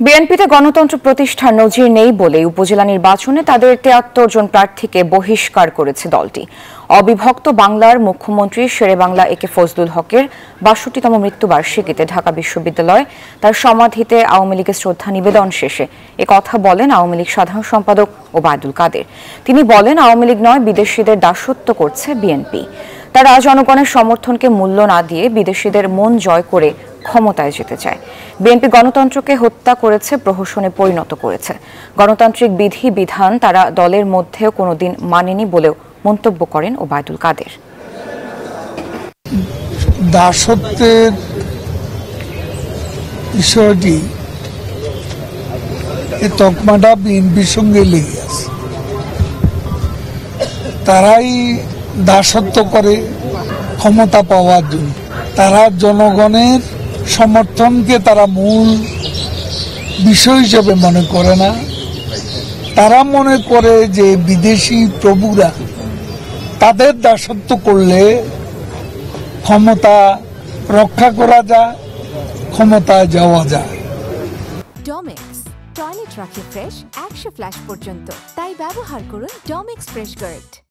বিএনপিতে গণতন্ত্র প্রতিষ্ঠার নজির নেই বলে উপজেলা নির্বাচনে তাদের ৭৩ জন প্রার্থীকে বহিষ্কার করেছে দলটি। অবিভক্ত বাংলার মুখ্যমন্ত্রী শেরেবাংলা একে ফজলুল হকের ৬২তম মৃত্যুবার্ষিকীতে ঢাকা বিশ্ববিদ্যালয় তার সমাধিতে আওয়ামী লীগের শ্রদ্ধা নিবেদন শেষে একথা বলেন আওয়ামী লীগ সাধারণ সম্পাদক ওবায়দুল কাদের। তিনি বলেন, আওয়ামী লীগ নয়, বিদেশিদের দাসত্ব করছে বিএনপি। তারা জনগণের সমর্থনকে মূল্য না দিয়ে বিদেশিদের মন জয় করে ক্ষমতায় যেতে চায়। বিএনপি গণতন্ত্রকে হত্যা করেছে, প্রহসনে পরিণত করেছে। গণতান্ত্রিক বিধি বিধান তারা দলের মধ্যেও কোনোদিন মানেনি বলেও মন্তব্য করেন ওবায়দুল কাদের। দাসত্বের বিষয়টি এই তকমাটা বিএনপির সঙ্গে লেগে আছে। তারাই দাসত্ব করে ক্ষমতা পাওয়ার জন্য। তারা জনগণের সমর্থনকে তারা মূল বিষয় হিসেবে মনে করে না। তারা মনে করে যে বিদেশি প্রভুরা তাদের দাসত্ব করলে ক্ষমতা রক্ষা করা যায়, ক্ষমতায় যাওয়া যায়। ডমেক্স টয়লেট রাখে ফ্রেশ ১০০ ফ্ল্যাশ পর্যন্ত, তাই ব্যবহার করুন ডমেক্স ফ্রেশ গার্ড।